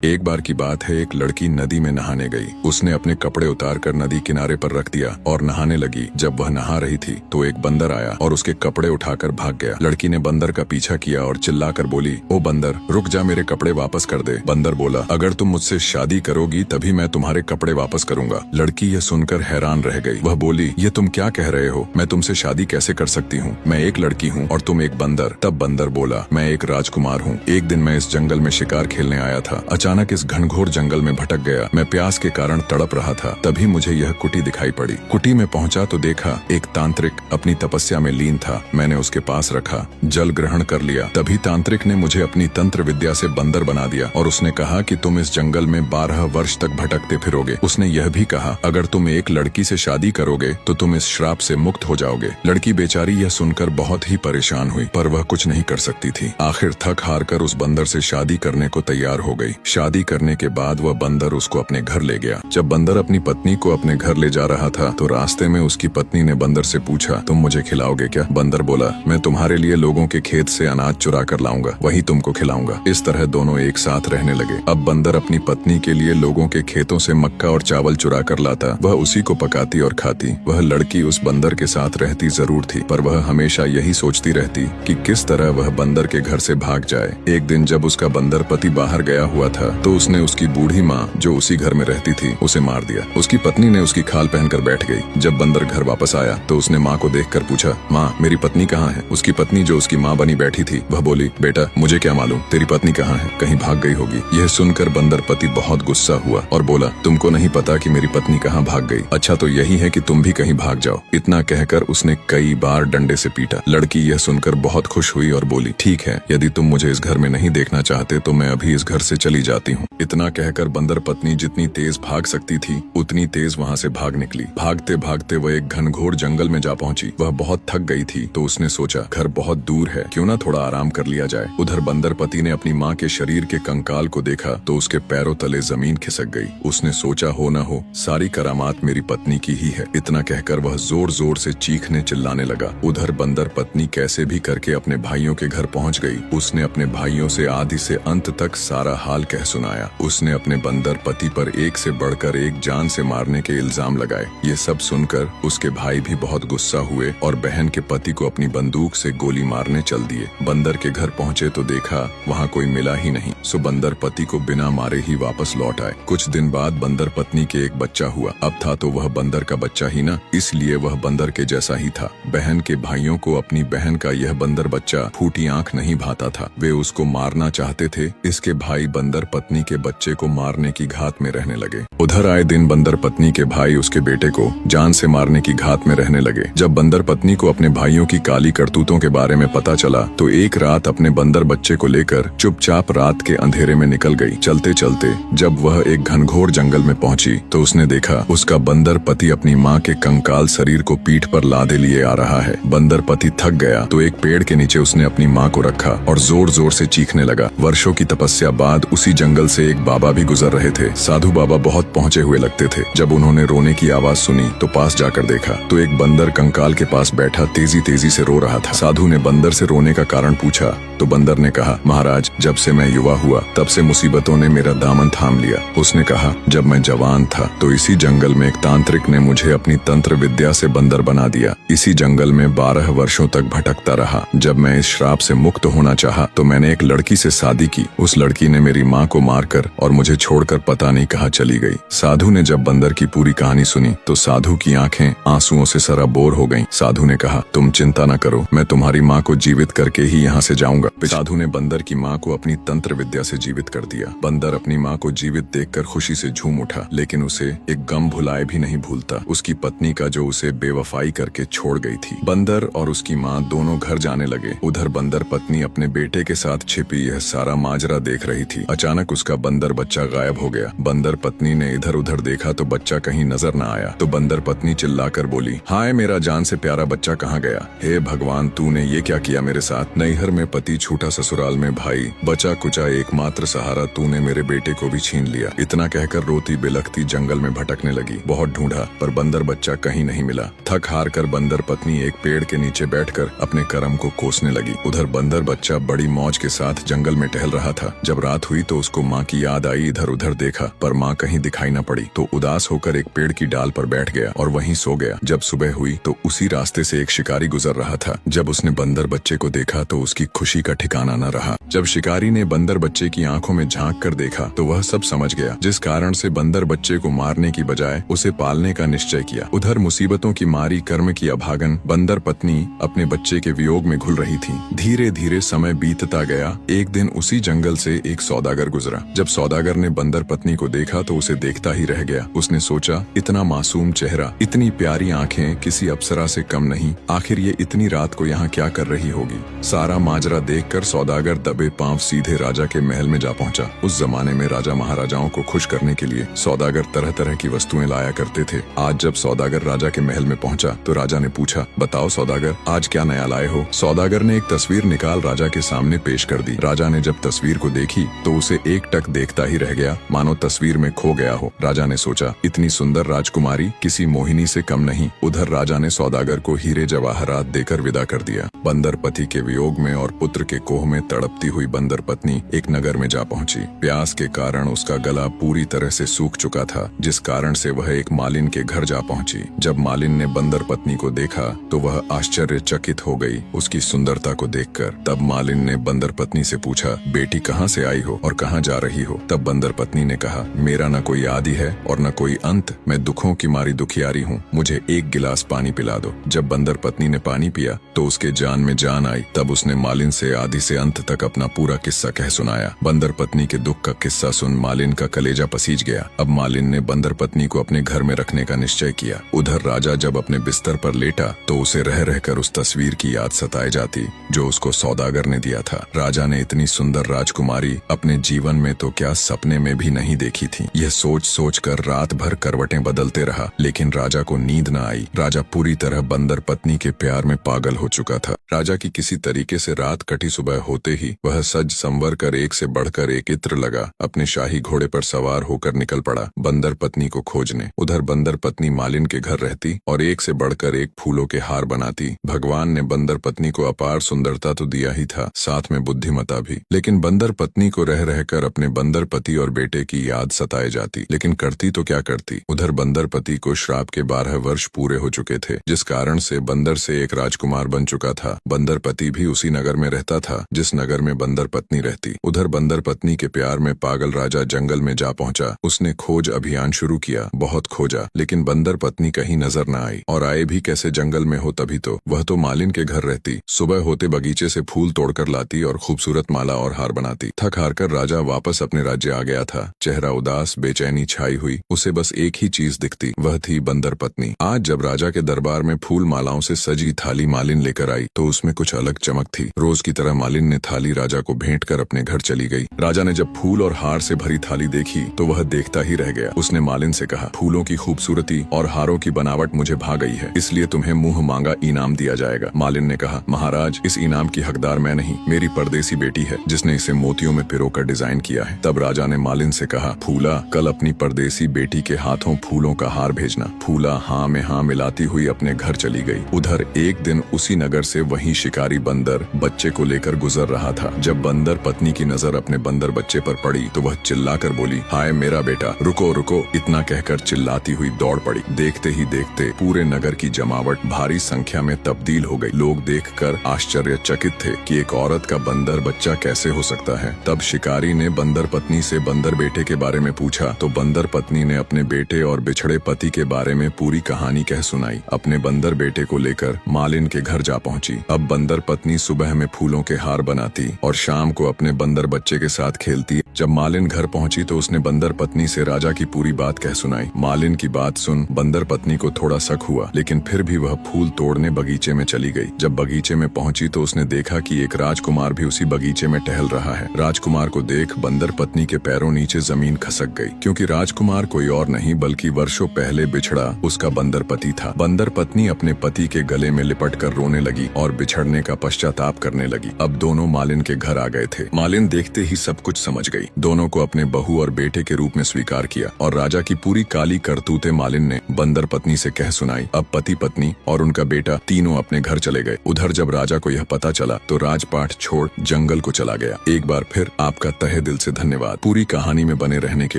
एक बार की बात है, एक लड़की नदी में नहाने गई। उसने अपने कपड़े उतारकर नदी किनारे पर रख दिया और नहाने लगी। जब वह नहा रही थी तो एक बंदर आया और उसके कपड़े उठाकर भाग गया। लड़की ने बंदर का पीछा किया और चिल्लाकर बोली, ओ बंदर, रुक जा, मेरे कपड़े वापस कर दे। बंदर बोला, अगर तुम मुझसे शादी करोगी तभी मैं तुम्हारे कपड़े वापस करूंगा। लड़की यह सुनकर हैरान रह गई। वह बोली, ये तुम क्या कह रहे हो? मैं तुमसे शादी कैसे कर सकती हूँ? मैं एक लड़की हूँ और तुम एक बंदर। तब बंदर बोला, मैं एक राजकुमार हूँ। एक दिन मैं इस जंगल में शिकार खेलने आया था। अचानक इस घनघोर जंगल में भटक गया। मैं प्यास के कारण तड़प रहा था। तभी मुझे यह कुटी दिखाई पड़ी। कुटी में पहुंचा तो देखा एक तांत्रिक अपनी तपस्या में लीन था। मैंने उसके पास रखा, जल ग्रहण कर लिया। तभी तांत्रिक ने मुझे अपनी तंत्र विद्या से बंदर बना दिया और उसने कहा कि तुम इस जंगल में 12 वर्ष तक भटकते फिरोगे। उसने यह भी कहा, अगर तुम एक लड़की से शादी करोगे तो तुम इस श्राप से मुक्त हो जाओगे। लड़की बेचारी यह सुनकर बहुत ही परेशान हुई, पर वह कुछ नहीं कर सकती थी। आखिर थक हार कर उस बंदर से शादी करने को तैयार हो गई। शादी करने के बाद वह बंदर उसको अपने घर ले गया। जब बंदर अपनी पत्नी को अपने घर ले जा रहा था तो रास्ते में उसकी पत्नी ने बंदर से पूछा, तुम मुझे खिलाओगे क्या? बंदर बोला, मैं तुम्हारे लिए लोगों के खेत से अनाज चुरा कर लाऊंगा, वही तुमको खिलाऊंगा। इस तरह दोनों एक साथ रहने लगे। अब बंदर अपनी पत्नी के लिए लोगों के खेतों से मक्का और चावल चुरा कर लाता। वह उसी को पकाती और खाती। वह लड़की उस बंदर के साथ रहती जरूर थी, पर वह हमेशा यही सोचती रहती कि किस तरह वह बंदर के घर से भाग जाए। एक दिन जब उसका बंदर पति बाहर गया हुआ था तो उसने उसकी बूढ़ी माँ जो उसी घर में रहती थी उसे मार दिया। उसकी पत्नी ने उसकी खाल पहनकर बैठ गई। जब बंदर घर वापस आया तो उसने माँ को देखकर पूछा, माँ, मेरी पत्नी कहाँ है? उसकी पत्नी जो उसकी माँ बनी बैठी थी वह बोली, बेटा, मुझे क्या मालूम तेरी पत्नी कहाँ है, कहीं भाग गई होगी। यह सुनकर बंदर पति बहुत गुस्सा हुआ और बोला, तुमको नहीं पता कि मेरी पत्नी कहाँ भाग गई? अच्छा तो यही है कि तुम भी कहीं भाग जाओ। इतना कहकर उसने कई बार डंडे से पीटा। लड़की यह सुनकर बहुत खुश हुई और बोली, ठीक है, यदि तुम मुझे इस घर में नहीं देखना चाहते तो मैं अभी इस घर से चली जाती हूँ। इतना कहकर बंदर पत्नी जितनी तेज भाग सकती थी उतनी तेज वहाँ से भाग निकली। भागते भागते वह एक घनघोर जंगल में जा पहुंची। वह बहुत थक गई थी तो उसने सोचा, घर बहुत दूर है, क्यों ना थोड़ा आराम कर लिया जाए। उधर बंदर पति ने अपनी माँ के शरीर के कंकाल को देखा तो उसके पैरों तले जमीन खिसक गई। उसने सोचा, हो न हो सारी करामात मेरी पत्नी की ही है। इतना कहकर वह जोर जोर से चीखने चिल्लाने लगा। उधर बंदर पत्नी कैसे भी करके अपने भाइयों के घर पहुंच गई। उसने अपने भाइयों से आदि से अंत तक सारा हाल कह सुनाया। उसने अपने बंदर पति पर एक से बढ़कर एक जान से मारने के इल्जाम लगाए। ये सब सुनकर उसके भाई भी बहुत गुस्सा हुए और बहन के पति को अपनी बंदूक से गोली मारने चल दिए। बंदर के घर पहुंचे तो देखा वहाँ कोई मिला ही नहीं। सो बंदर पति को बिना मारे ही वापस लौट आए। कुछ दिन बाद बंदर पत्नी के एक बच्चा हुआ। अब था तो वह बंदर का बच्चा ही ना, इसलिए वह बंदर के जैसा ही था। बहन के भाइयों को अपनी बहन का यह बंदर बच्चा फूटी आंख नहीं भाता था। वे उसको मारना चाहते थे। इसके भाई बंदर पत्नी के बच्चे को मारने की घात में रहने लगे। उधर आए दिन बंदर पत्नी के भाई उसके बेटे को जान से मारने की घात में रहने लगे। जब बंदर पत्नी को अपने भाइयों की काली करतूतों के बारे में पता चला तो एक रात अपने बंदर बच्चे को लेकर चुपचाप रात के अंधेरे में निकल गई। चलते चलते जब वह एक घनघोर जंगल में पहुंची तो उसने देखा उसका बंदर पति अपनी माँ के कंकाल शरीर को पीठ पर लादे लिए आ रहा है। बंदर पति थक गया तो एक पेड़ के नीचे उसने अपनी माँ को रखा और जोर जोर से चीखने लगा। वर्षों की तपस्या बाद उसी जंगल से एक बाबा भी गुजर रहे थे। साधु बाबा बहुत पहुंचे हुए लगते थे। जब उन्होंने रोने की आवाज सुनी तो पास जाकर देखा तो एक बंदर कंकाल के पास बैठा तेजी तेजी से रो रहा था। साधु ने बंदर से रोने का कारण पूछा तो बंदर ने कहा, महाराज, जब से मैं युवा हुआ तब से मुसीबतों ने मेरा दामन थाम लिया। उसने कहा, जब मैं जवान था तो इसी जंगल में एक तांत्रिक ने मुझे अपनी तंत्र विद्या से बंदर बना दिया। इसी जंगल में 12 वर्षों तक भटकता रहा। जब मैं इस श्राप से मुक्त होना चाहा तो मैंने एक लड़की से शादी की। उस लड़की ने मेरी माँ को मारकर और मुझे छोड़कर पता नहीं कहाँ चली गई। साधु ने जब बंदर की पूरी कहानी सुनी तो साधु की आंखें आंसुओं से सराबोर हो गईं। साधु ने कहा, तुम चिंता न करो, मैं तुम्हारी माँ को जीवित करके ही यहाँ से जाऊंगा। साधु ने बंदर की माँ को अपनी तंत्र विद्या से जीवित कर दिया। बंदर अपनी माँ को जीवित देखकर खुशी से झूम उठा, लेकिन उसे एक गम भुलाए भी नहीं भूलता, उसकी पत्नी का जो उसे बेवफाई करके छोड़ गई थी। बंदर और उसकी माँ दोनों घर जाने लगे। उधर बंदर पत्नी अपने बेटे के साथ छिपी यह सारा माजरा देख रही थी। अचानक उसका बंदर बच्चा गायब हो गया। बंदर पत्नी ने इधर उधर देखा तो बच्चा कहीं नजर न आया। तो बंदर पत्नी चिल्लाकर बोली, हाय, मेरा जान से प्यारा बच्चा कहाँ गया? हे भगवान, तूने ये क्या किया मेरे साथ? नैहर में पति, छूटा ससुराल में भाई, बचा कुचा एकमात्र सहारा, तूने मेरे बेटे को भी छीन लिया। इतना कहकर रोती बिलखती जंगल में भटकने लगी। बहुत ढूंढा पर बंदर बच्चा कहीं नहीं मिला। थक हार कर बंदर पत्नी एक पेड़ के नीचे बैठकर अपने कर्म को कोसने लगी। उधर बंदर बच्चा बड़ी मौज के साथ जंगल में टहल रहा था। जब रात हुई तो उसको उसको माँ की याद आई। इधर उधर देखा पर माँ कहीं दिखाई न पड़ी तो उदास होकर एक पेड़ की डाल पर बैठ गया और वहीं सो गया। जब सुबह हुई तो उसी रास्ते से एक शिकारी गुजर रहा था। जब उसने बंदर बच्चे को देखा तो उसकी खुशी का ठिकाना न रहा। जब शिकारी ने बंदर बच्चे की आंखों में झांक कर देखा तो वह सब समझ गया, जिस कारण से बंदर बच्चे को मारने की बजाय उसे पालने का निश्चय किया। उधर मुसीबतों की मारी कर्म की अभागन बंदर पत्नी अपने बच्चे के वियोग में घुल रही थी। धीरे धीरे समय बीतता गया। एक दिन उसी जंगल से एक सौदागर गुजरा। जब सौदागर ने बंदर पत्नी को देखा तो उसे देखता ही रह गया। उसने सोचा, इतना मासूम चेहरा, इतनी प्यारी आंखें, किसी अप्सरा से कम नहीं। आखिर ये इतनी रात को यहाँ क्या कर रही होगी। सारा माजरा देखकर सौदागर दबे पांव सीधे राजा के महल में जा पहुंचा। उस जमाने में राजा महाराजाओं को खुश करने के लिए सौदागर तरह तरह की वस्तुएं लाया करते थे। आज जब सौदागर राजा के महल में पहुंचा तो राजा ने पूछा, बताओ सौदागर, आज क्या नया लाए हो। सौदागर ने एक तस्वीर निकाल राजा के सामने पेश कर दी। राजा ने जब तस्वीर को देखी तो उसे एकटक देखता ही रह गया, मानो तस्वीर में खो गया हो। राजा ने सोचा, इतनी सुंदर राजकुमारी किसी मोहिनी से कम नहीं। उधर राजा ने सौदागर को हीरे जवाहरात देकर विदा कर दिया। बंदर पति के वियोग में और पुत्र के कोह में तड़पती हुई बंदर पत्नी एक नगर में जा पहुंची। प्यास के कारण उसका गला पूरी तरह से सूख चुका था, जिस कारण से वह एक मालिन के घर जा पहुंची। जब मालिन ने बंदर पत्नी को देखा तो वह आश्चर्यचकित हो गई उसकी सुंदरता को देखकर। तब मालिन ने बंदर पत्नी से पूछा, बेटी कहाँ से आई हो और कहाँ जा रही हो। तब बंदर पत्नी ने कहा, मेरा न कोई आदि है और न कोई अंत। मैं दुखों की मारी दुखियारी हूँ, मुझे एक गिलास पानी पिला दो। जब बंदर पत्नी ने पानी पिया तो उसके जान में जान आई। तब उसने मालिन से आदि से अंत तक अपना पूरा किस्सा कह सुनाया। बंदर पत्नी के दुख का किस्सा सुन मालिन का कलेजा पसीज गया। अब मालिन ने बंदर पत्नी को अपने घर में रखने का निश्चय किया। उधर राजा जब अपने बिस्तर पर लेटा तो उसे रह रहकर उस तस्वीर की याद सताए जाती जो उसको सौदागर ने दिया था। राजा ने इतनी सुंदर राजकुमारी अपने जीवन में तो क्या सपने में भी नहीं देखी थी। यह सोच सोच कर रात भर करवटें बदलते रहा, लेकिन राजा को नींद न आई। राजा पूरी तरह बंदर पत्नी के प्यार में पागल हो चुका था। राजा की किसी तरीके से रात कटी। सुबह होते ही वह सज संवर कर एक से बढ़कर एक इत्र लगा अपने शाही घोड़े पर सवार होकर निकल पड़ा बंदर पत्नी को खोजने। उधर बंदर पत्नी मालिन के घर रहती और एक से बढ़कर एक फूलों के हार बनाती। भगवान ने बंदर पत्नी को अपार सुंदरता तो दिया ही था, साथ में बुद्धिमता भी। लेकिन बंदर पत्नी को रह रहकर अपने बंदर पति और बेटे की याद सताए जाती। लेकिन करती तो क्या करती। उधर बंदर पति को श्राप के 12 वर्ष पूरे हो चुके थे, जिस कारण से बंदर से एक राजकुमार बन चुका था। बंदर पति भी उसी नगर में रहता था जिस नगर में बंदर पत्नी रहती। उधर बंदर पत्नी के प्यार में पागल राजा जंगल में जा पहुंचा। उसने खोज अभियान शुरू किया, बहुत खोजा, लेकिन बंदर पत्नी कहीं नजर न आई। और आए भी कैसे जंगल में हो तभी तो। वह तो मालिन के घर रहती। सुबह होते बगीचे से फूल तोड़कर लाती और खूबसूरत माला और हार बनाती। थक हार कर राजा वापस अपने राज्य आ गया था। चेहरा उदास, बेचैनी छाई हुई। उसे बस एक ही चीज दिखती, वह थी बंदर पत्नी। आज जब राजा के दरबार में फूल मालाओं से सजी थाली मालिन लेकर आई तो उसमें कुछ अलग चमक थी। रोज की तरह मालिन ने थाली राजा को भेंट कर अपने घर चली गई। राजा ने जब फूल और हार से भरी थाली देखी तो वह देखता ही रह गया। उसने मालिन से कहा, फूलों की खूबसूरती और हारों की बनावट मुझे भा गई है, इसलिए तुम्हें मुंह मांगा इनाम दिया जाएगा। मालिन ने कहा, महाराज, इस इनाम की हकदार मैं नहीं, मेरी परदेसी बेटी है जिसने इसे मोतियों में पिरोकर डिजाइन किया है। तब राजा ने मालिन से कहा, फूला, कल अपनी परदेसी बेटी के हाथों फूलों का हार भेजना। फूला हाँ में हाँ मिलाती हुई अपने घर चली गई। उधर एक दिन उसी नगर से वही शिकारी बंदर बच्चे को लेकर गुजर रहा था। जब बंदर पत्नी की नजर अपने बंदर बच्चे पर पड़ी तो वह चिल्लाकर बोली, हाय मेरा बेटा, रुको रुको। इतना कहकर चिल्लाती हुई दौड़ पड़ी। देखते ही देखते पूरे नगर की जमावट भारी संख्या में तब्दील हो गई। लोग देखकर आश्चर्यचकित थे कि एक औरत का बंदर बच्चा कैसे हो सकता है। तब शिकारी ने बंदर पत्नी से बंदर बेटे के बारे में पूछा तो बंदर पत्नी ने अपने बेटे और बिछड़े पति के बारे में पूरी कहानी कह सुनाई। अपने बंदर बेटे को लेकर मालिन के घर जा पहुंची। अब बंदर पत्नी सुबह में फूलों के हार बनाती और शाम को अपने बंदर बच्चे के साथ खेलती। जब मालिन घर पहुंची तो उसने बंदर पत्नी से राजा की पूरी बात कह सुनाई। मालिन की बात सुन बंदर पत्नी को थोड़ा शक हुआ, लेकिन फिर भी वह फूल तोड़ने बगीचे में चली गई। जब बगीचे में पहुंची तो उसने देखा कि एक राजकुमार भी उसी बगीचे में टहल रहा है। राजकुमार को देख बंदर पत्नी के पैरों नीचे जमीन खसक गई, क्योंकि राजकुमार कोई और नहीं बल्कि वर्षों पहले बिछड़ा उसका बंदर पति था। बंदर पत्नी अपने पति के गले में लिपट कर रोने लगी और बिछड़ने का पश्चाताप करने लगी। अब दोनों मालिन के घर आ गए थे। मालिन देखते ही सब कुछ समझ गई। दोनों को अपने बहू और बेटे के रूप में स्वीकार किया और राजा की पूरी काली करतूतें मालिन ने बंदर पत्नी से कह सुनाई। अब पति पत्नी और उनका बेटा तीनों अपने घर चले गए। उधर जब राजा को यह पता चला तो राजपाट छोड़ जंगल को चला गया। एक बार फिर आपका तहे तहे दिल से धन्यवाद पूरी कहानी में बने रहने के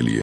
लिए।